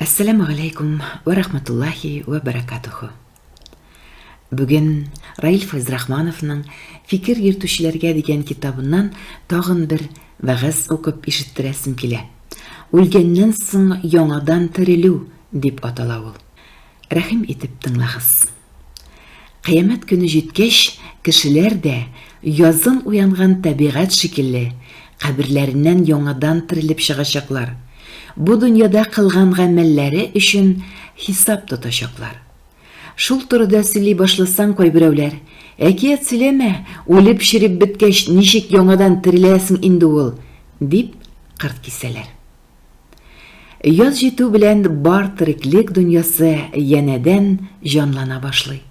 Ассаламу алейкум ва рахматуллахи ва баракатуху. Бүген Раил Файзрахмановның «Фикер йөртүчеләргә» дигән китабыннан тагын бер вәгазь укып ишеттерәсем килә. Үлгәннән соң яңадан терелү дип атала ул. Рәхим итеп тыңлагыз. Кыямәт көне җиткәч, кешеләр дә язын уянган табигать шикелле каберләреннән яңадан терелеп чыгачаклар. Бу дөньяда кылган гамәлләре өчен хисап тотачаклар. Шул турыда сөйли башласаң кайберәүләр, әкият сөйләмә, үлеп чиреп беткәч ничек яңадан тереләсең инде ул, дип кырт кисәләр. Яз җитү белән бар тереклек дөньясы янәдән җанлана башлый.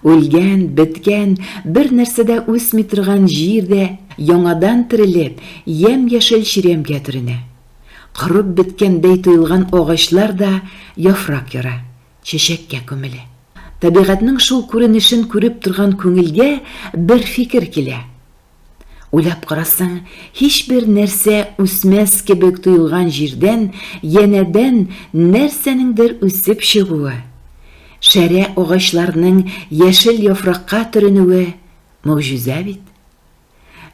Үлгән, беткән, бер нәрсәдә үсми торган җирдә яңадан терелеп, ямь-яшел чиремгә төренә. Кырып беткәндәй тоелган агачлар да яфрак яра, чәчәккә күмелә. Табигатьнең шул күренешен күреп торган күңелгә бер фикер килә. Уйлап карасаң, һичбер нәрсә үсмәс кебек тоелган җирдән янәдән нәрсәнеңдер үсеп чыгуы, шәрә агачларның яшел яфракка төренүе мөгъҗиза бит.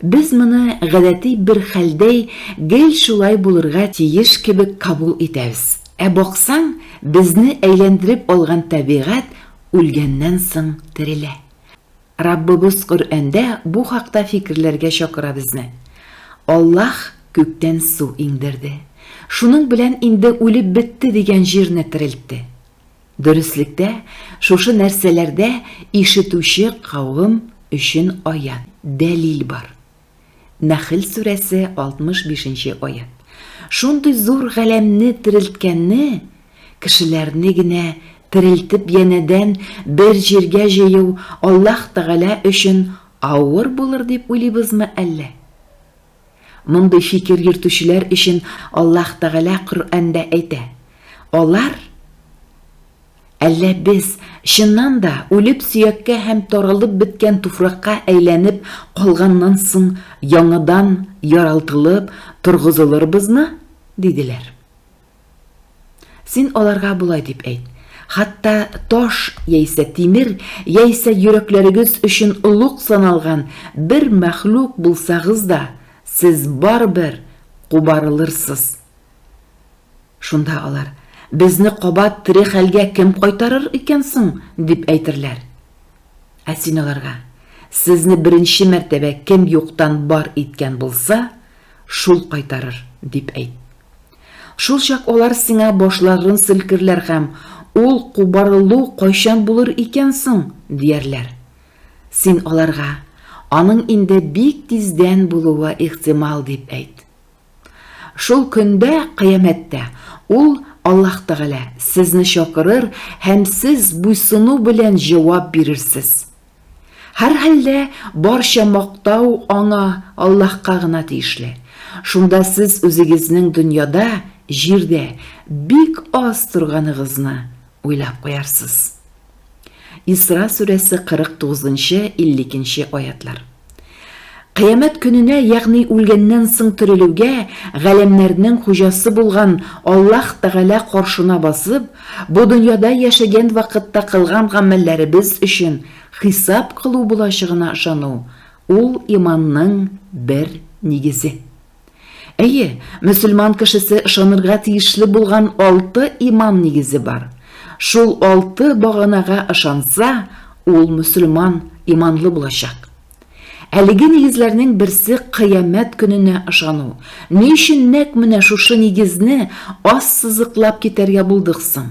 Без моны гадәти бер хәлдәй гел шулай булырга тиеш кебек кабул итәбез. Баксаң, безне әйләндереп алган табигать үлгәннән соң терелә. Раббыбыз Коръәндә бу хакта фикерләргә чакыра безне. Аллаһ күктән су иңдерде. Шуның белән инде үлеп бетте дигән җирне терелтте. Дөреслектә, шушы нәрсәләрдә ишетүче кавым өчен аят, дәлил бар. Нәхл сүрәсе 65-нче аят. Шундый зур галәмне терелткәнне, кешеләрне генә терелтеп янәдән бер җиргә җыю Аллаһ Тәгалә өчен авыр булыр дип уйлыйбызмы әллә? Мондый фикер йөртүчеләр өчен Аллаһ Тәгалә Коръәндә әйтә. Алар әллә без чыннан да үлеп сөяккә һәм таралып беткән туфракка әйләнеп калганнан соң яңадан яралтылып торгызылырбызмы? Диделәр. Син аларга булай дип әйт. Хатта таш яисә тимер, яисә йөрәкләрегез өчен улук саналган бер мәхлук булсагыз да, сез барбер кубарылырсыз. Шунда алар: безне кабат тере хәлгә кем кайтарыр икән соң, дип әйтерләр. Син аларга: сезне беренче мәртәбә кем юктан бар иткән булса, шул кайтарыр, дип әйт. Шул чак алар сиңа башларын селкерләр һәм ул кубарылу кайчан булыр икән соң, диярләр. Син аларга: аның инде бик тиздән булуы ихтимал, дип әйт. Шул көндә, кыямәттә, ул Аллаһ Тәгалә сезне чакырыр һәм сез буйсыну белән җавап бирерсез. Һәр хәлдә барча мактау аңа, Аллаһка гына тиешле. Шунда сез үзегезнең дөньяда, җирдә бик аз торганыгызны уйлап куярсыз. Исра сүрәсе 49-52 аятлар. Кыямәт көненә, ягъни үлгәннән соң терелүгә, галәмнәрнең хуҗасы булган Аллаһ Тәгалә каршына басып, бу дөньяда яшәгән вакытта кылган гамәлләребез өчен хисап кылу булачагына ышану, ул иманның бер нигезе. Әйе, мөселман кешесе ышанырга тиешле булган 6 иман нигезе бар. Шул 6 баганага ышанса, ул мөселман иманлы булачак. Әлеге нигезләрнең берсе кыямәт көненә ышану. Ни өчен нәкъ менә шушы нигезне аз сызыклап китәргә булдык соң?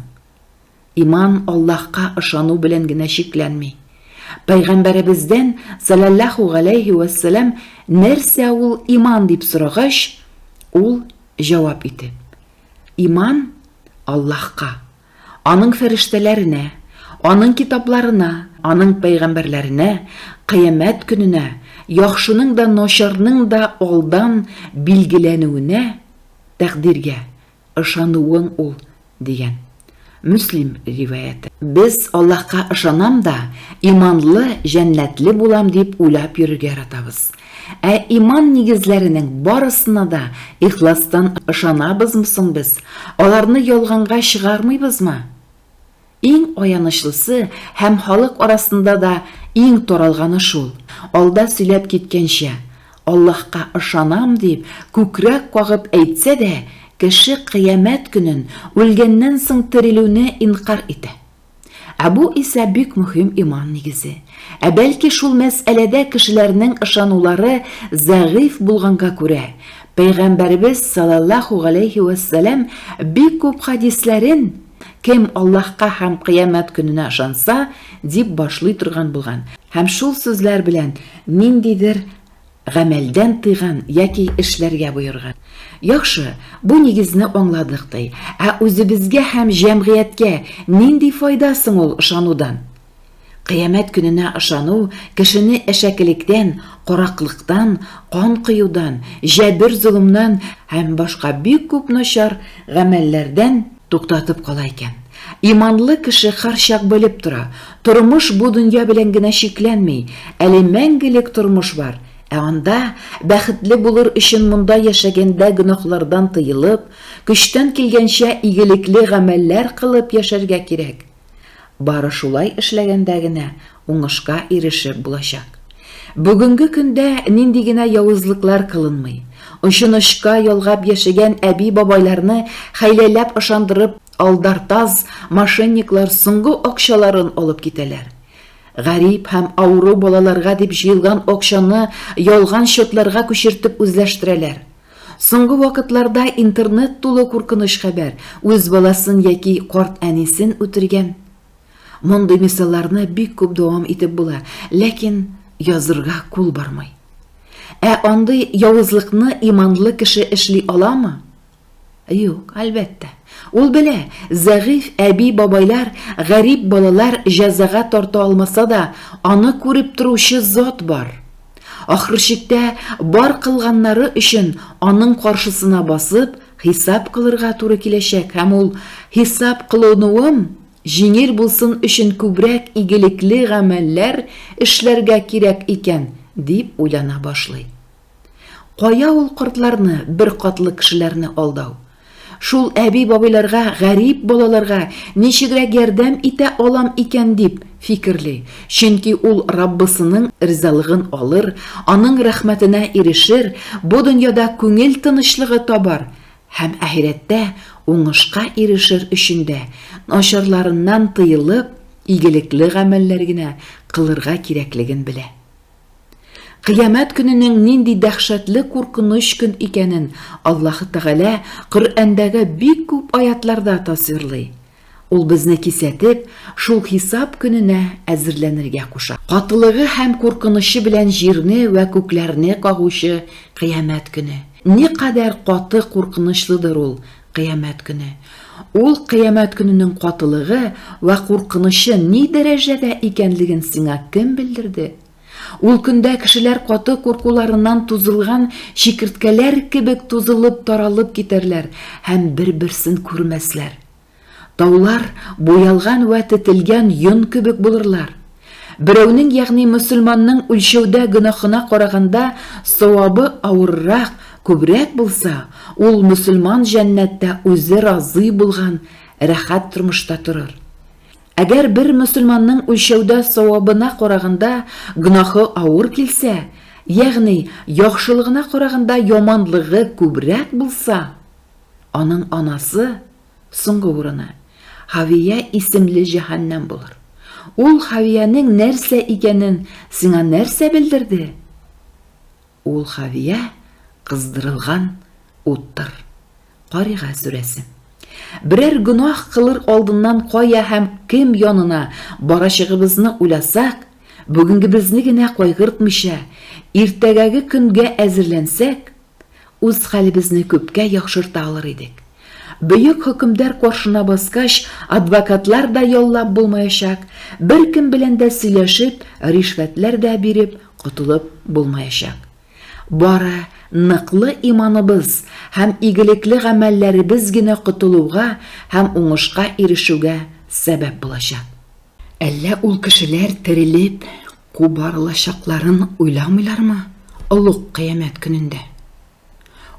Иман Аллаһка ышану белән генә шикләнми. Пәйгамбәребездән саллаллаһу галейһи ва саллям нәрсә ул иман дип сорагач, ул җавап итеп: иман Аллаһка, аның фәрештәләренә, аның китапларына, аның пәйгамбәрләренә, кыямәт көненә, яхшының да начарның да алдан билгеләнүенә, тәкъдиргә ышануың ул, дигән. Муслим риваяты. Без Аллахка ышанам да, иманлы, жәннәтле булам дип уйлап йөрергә яратабыз. Иман нигезләренең барысына да ихластан ышанабызмы соң без? Аларны ялганга чыгармыйбызмы? Иң аянычлысы һәм халык арасында да иң таралганы шул. Алда сөйләп киткәнчә, Аллаһка ышанам дип күкрәк кагып әйтсә дә, кеше кыямәт көнен үлгәннән соң терелүне инкар итә. Бу исә бик мөһим иман нигезе. Бәлки шул мәсьәләдә кешеләрнең ышанулары зәгыйф булганга күрә, Пәйгамбәрбез саллаллаху алейхи ва саллям бик күп хадисләрен кем Аллаһка һәм кыямәт көненә ышанса дип башлый торган булган. Һәм шул сүзләр белән ниндидер гамәлдән тыйган яки эшләргә буйырган. Яхшы, бу нигезне аңладык ди. Үзебезгә һәм җәмгыятькә нинди файдасын ул ышанудан? Кыямәт көненә ышану кешене әшәкелектән, караклыктан, кан кыюдан, җәбер зулымнан һәм башка бик күп начар гамәлләрдән туктатып кала икән. Иманлы кеше һәрчак белеп тора, тормыш бу дөнья белән генә шикләнми, әле мәңгелек тормыш бар. Анда бәхетле булыр өчен монда яшәгәндә гөнаһлардан тыелып, көчтән килгәнчә игелекле гамәлләр кылып яшәргә кирәк. Бары шулай эшләгәндә генә уңышка ирешеп булачак. Бүгенге көндә нинди генә явызлыклар кылынмый. Ошынышка ялгап яшәгән әби-бабайларны хәйләләп ышандырып алдартаз мошенниклар соңгы акчаларын алып китәләр. Гарип һәм ауру балаларга дип җыелган акчаны ялган счетларга күчертеп үзләштерәләр. Соңгы вакытларда интернет тулы куркыныч хәбәр, үз баласын яки карт әнисен үтергән. Мондый мисалларны бик күп дәвам итеп була, ләкин язырга кул бармый. Андый явызлыкны иманлы кеше эшли аламы? Юк, әлбәттә. Ул белә, зәгыйф әби-бабайлар, гарип балалар җәзага тарта алмаса да, аны күреп торучы зат бар. Ахырчыкта бар кылганнары өчен аның каршысына басып, хисап кылырга туры киләчәк һәм ул хисап кылынуым җиңел булсын өчен күбрәк игелекле гамәлләр эшләргә кирәк икән, дип уйлана башлый. Кая ул кортларны, бер катлы кешеләрне алдау? Шул әби-бабайларга, гарип балаларга ничегрәк ярдәм итә алам икән дип фикерли. Чөнки ул Раббысының ризалыгын алыр, аның рәхмәтенә ирешер, бу дөньяда күңел тынычлыгы табар һәм ахирәттә уңышка ирешер өчен дә начарларыннан тыелып, игелекле гамәлләр генә кылырга кирәклеген белә. Кыямәт көненең нинди дәһшәтле куркыныч көн икәнен Аллаһ Тәгалә Коръәндәге бик күп аятларда тасвирлый. Ул безне кисәтеп, шул хисап көненә әзерләнергә куша. Катылыгы һәм куркынычы белән җирне вә күкләрне кагучы кыямәт көне. Никадәр каты куркынычлыдыр ул кыямәт көне. Ул кыямәт көненең катылыгы вә куркынычы ни дәрәҗәдә икәнлеген сиңа кем белдерде? Ул көндә кешеләр каты куркуларыннан тузылган шикерткәләр кебек тузылып таралып китәрләр һәм бер-берсен күрмәсләр. Таулар буялган вә тетелгән йон кебек булырлар. Берәүнең, ягъни мөселманның үлчәүдә гөнаһына караганда савабы авыррак, күбрәк булса, ул мөселман җәннәттә үзе разый булган рәхәт тормышта торыр. Әгәр бер мөселманның үлчәүдә савабына караганда гөнаһы авыр килсә, ягъни яхшылыгына караганда яманлыгы күбрәк булса, аның анасы соңгы урыны Хавия исемле җәһәннәм булыр. Ул Хавияның нәрсә икәнен сиңа нәрсә белдерде? Ул Хавия кыздырылган уттыр. Карига сүрәсе. Берәр гөнаһ кылыр алдыннан кая һәм кем янына барачыгыбызны уйласак, бүгенгебезне генә кайгыртмыйча, иртәгәге көнгә әзерләнсәк, үз хәлебезне күпкә яхшырта алыр идек. Бөек хөкемдар каршына баскач, адвокатлар да яллап булмаячак, бер кем белән дә сөйләшеп, ришвәтләр дә биреп, котылып булмаячак. Бары ныклы иманыбыз һәм игелекле гамәлләребез генә котылуга һәм уңышка ирешүгә сәбәп булачак. Әллә ул кешеләр терелеп, кубарылачакларын уйламыйлармы олуг кыямәт көнендә?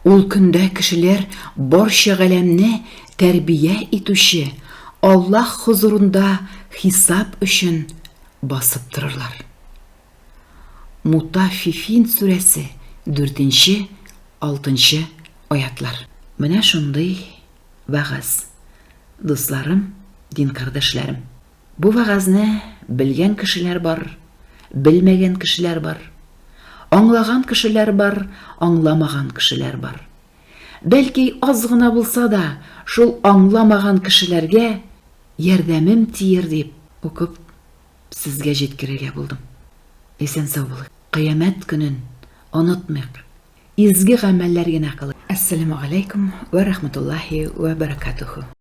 Ул көндә кешеләр барча галәмне тәрбия итүче Аллаһ хузурында хисап өчен басып торырлар. Мутаффифин сүрәсе 4-6 аятлар. Менә шундый вагаз. Дусларым, дин кардәшләрем. Бу вагазны белгән кешеләр бар, белмәгән кешеләр бар. Аңлаган кешеләр бар, аңламаган кешеләр бар. Бәлки аз гына булса да, шул аңламаган кешеләргә ярдәмем тиер дип укып сезгә җиткерергә булдым. Исән сау булыгыз. Кыямәт көнен онытмыйк. Изге гамәлләр генә кылыйк. Ассаламу алейкум ва рахматуллахи ва баракатуху.